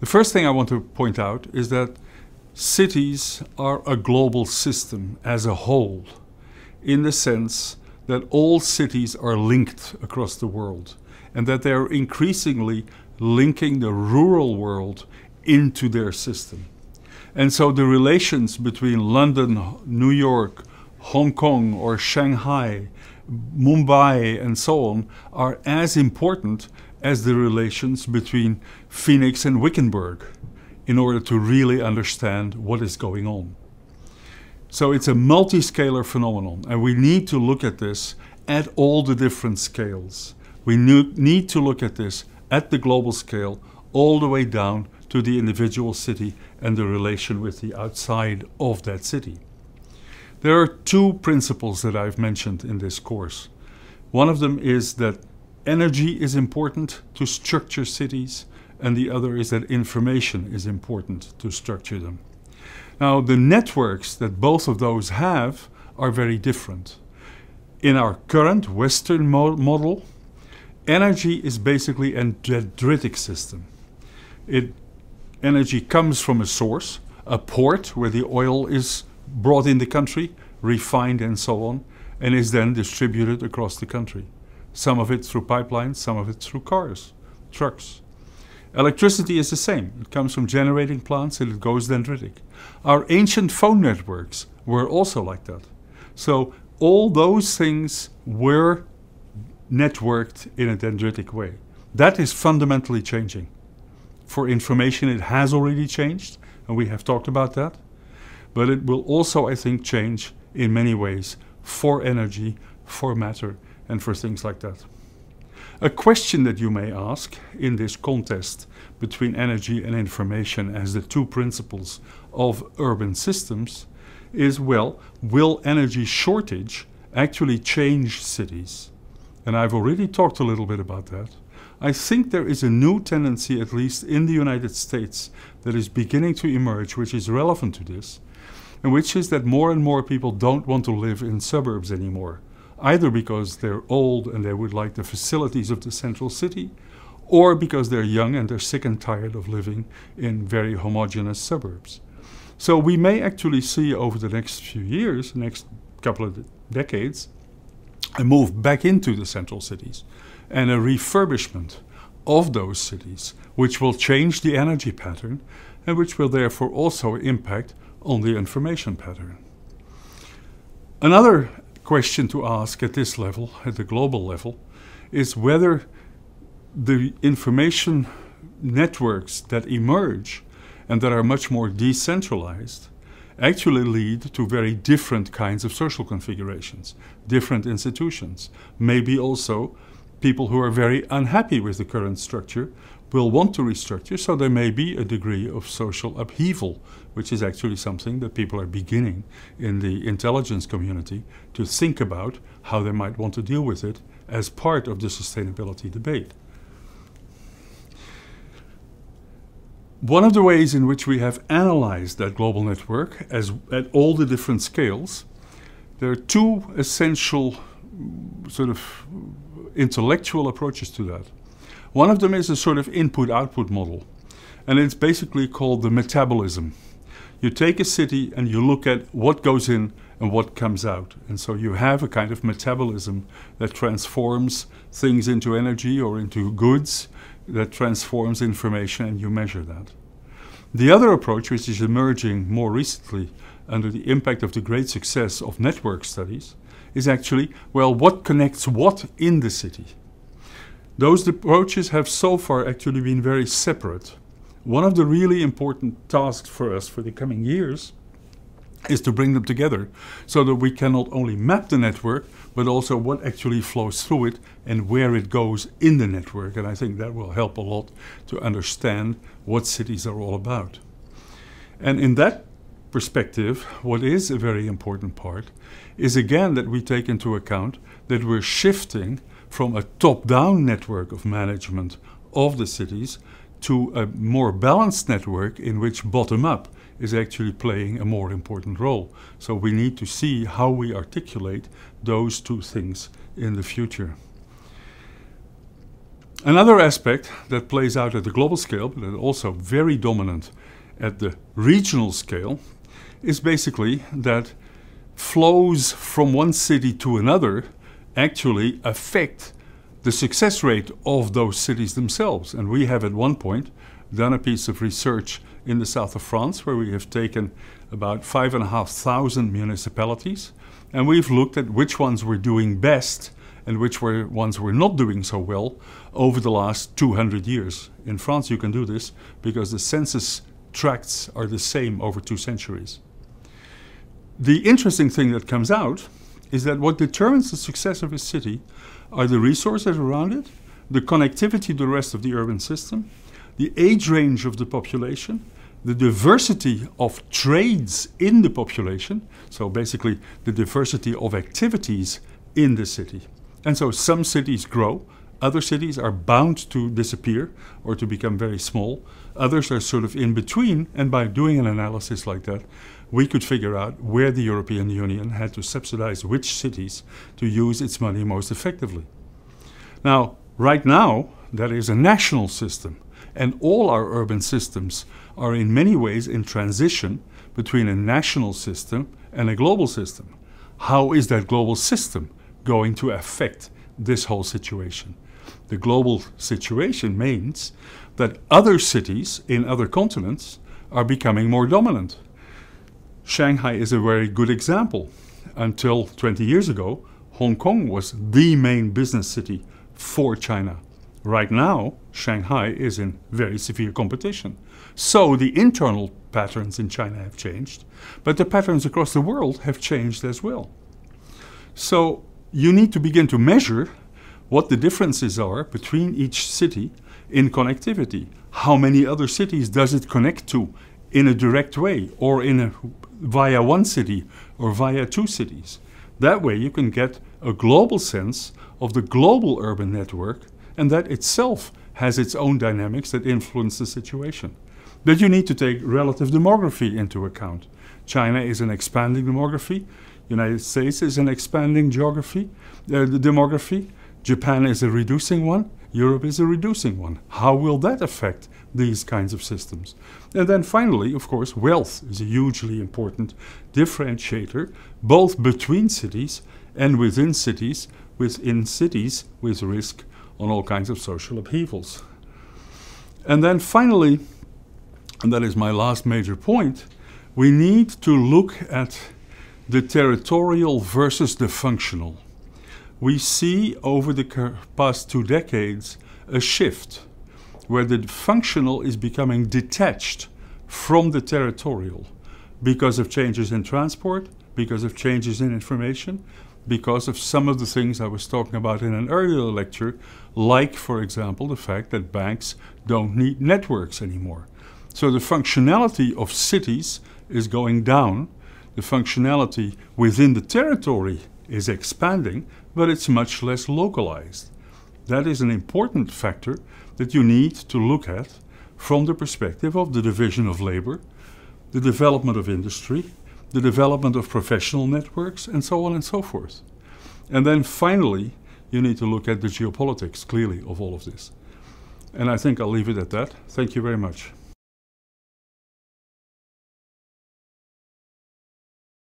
The first thing I want to point out is that cities are a global system as a whole, in the sense that all cities are linked across the world, and that they are increasingly linking the rural world into their system. And so the relations between London, New York, Hong Kong or Shanghai, Mumbai and so on are as important as the relations between Phoenix and Wickenburg in order to really understand what is going on. So it's a multi-scalar phenomenon, and we need to look at this at all the different scales. We need to look at this at the global scale all the way down to the individual city and the relation with the outside of that city. There are two principles that I've mentioned in this course. One of them is that energy is important to structure cities, and the other is that information is important to structure them. Now, the networks that both of those have are very different. In our current Western model, energy is basically a dendritic system. Energy comes from a source, a port where the oil is brought in the country, refined and so on, and is then distributed across the country. Some of it through pipelines, some of it through cars, trucks. Electricity is the same. It comes from generating plants and it goes dendritic. Our ancient phone networks were also like that. So all those things were networked in a dendritic way. That is fundamentally changing. For information, it has already changed, and we have talked about that. But it will also, I think, change in many ways for energy, for matter, and for things like that. A question that you may ask in this contest between energy and information as the two principles of urban systems is, well, will energy shortage actually change cities? And I've already talked a little bit about that. I think there is a new tendency, at least in the United States, that is beginning to emerge, which is relevant to this, and which is that more and more people don't want to live in suburbs anymore, either because they're old and they would like the facilities of the central city, or because they're young and they're sick and tired of living in very homogeneous suburbs. So we may actually see over the next few years, next couple of decades, a move back into the central cities and a refurbishment of those cities, which will change the energy pattern and which will therefore also impact on the information pattern. Another question to ask at this level, at the global level, is whether the information networks that emerge and that are much more decentralized actually lead to very different kinds of social configurations, different institutions. Maybe also people who are very unhappy with the current structure will want to restructure, so there may be a degree of social upheaval, which is actually something that people are beginning in the intelligence community to think about how they might want to deal with it as part of the sustainability debate. One of the ways in which we have analyzed that global network at all the different scales, there are two essential sort of intellectual approaches to that. One of them is a sort of input-output model, and it's basically called the metabolism. You take a city and you look at what goes in and what comes out. And so you have a kind of metabolism that transforms things into energy or into goods, that transforms information, and you measure that. The other approach, which is emerging more recently under the impact of the great success of network studies, is actually, well, what connects what in the city? Those approaches have so far actually been very separate. One of the really important tasks for us for the coming years is to bring them together so that we can not only map the network, but also what actually flows through it and where it goes in the network. And I think that will help a lot to understand what cities are all about. And in that perspective, what is a very important part is again that we take into account that we're shifting from a top-down network of management of the cities to a more balanced network in which bottom-up is actually playing a more important role. So we need to see how we articulate those two things in the future. Another aspect that plays out at the global scale, but also very dominant at the regional scale, is basically that flows from one city to another actually affect the success rate of those cities themselves. And we have at one point done a piece of research in the south of France where we have taken about 5,500 municipalities, and we've looked at which ones were doing best and which ones were not doing so well over the last 200 years. In France you can do this because the census tracts are the same over 2 centuries. The interesting thing that comes out is that what determines the success of a city are the resources around it, the connectivity to the rest of the urban system, the age range of the population, the diversity of trades in the population, so basically the diversity of activities in the city. And so some cities grow, other cities are bound to disappear or to become very small, others are sort of in between, and by doing an analysis like that, we could figure out where the European Union had to subsidize which cities to use its money most effectively. Now, right now, that is a national system, and all our urban systems are in many ways in transition between a national system and a global system. How is that global system going to affect this whole situation? The global situation means that other cities in other continents are becoming more dominant. Shanghai is a very good example. Until 20 years ago, Hong Kong was the main business city for China. Right now, Shanghai is in very severe competition. So the internal patterns in China have changed, but the patterns across the world have changed as well. So you need to begin to measure what the differences are between each city in connectivity. How many other cities does it connect to in a direct way, or via one city or via 2 cities? That way you can get a global sense of the global urban network, and that itself has its own dynamics that influence the situation. But you need to take relative demography into account. China is an expanding demography. United States is an expanding demography. Japan is a reducing one. Europe is a reducing one. How will that affect these kinds of systems? And then finally, of course, wealth is a hugely important differentiator, both between cities and within cities with risk on all kinds of social upheavals. And then finally, and that is my last major point, we need to look at the territorial versus the functional. We see over the past 2 decades a shift where the functional is becoming detached from the territorial because of changes in transport, because of changes in information, because of some of the things I was talking about in an earlier lecture, like, for example, the fact that banks don't need networks anymore. So the functionality of cities is going down. The functionality within the territory is expanding, but it's much less localized. That is an important factor that you need to look at from the perspective of the division of labor, the development of industry, the development of professional networks, and so on and so forth. And then finally, you need to look at the geopolitics, clearly, of all of this. And I think I'll leave it at that. Thank you very much.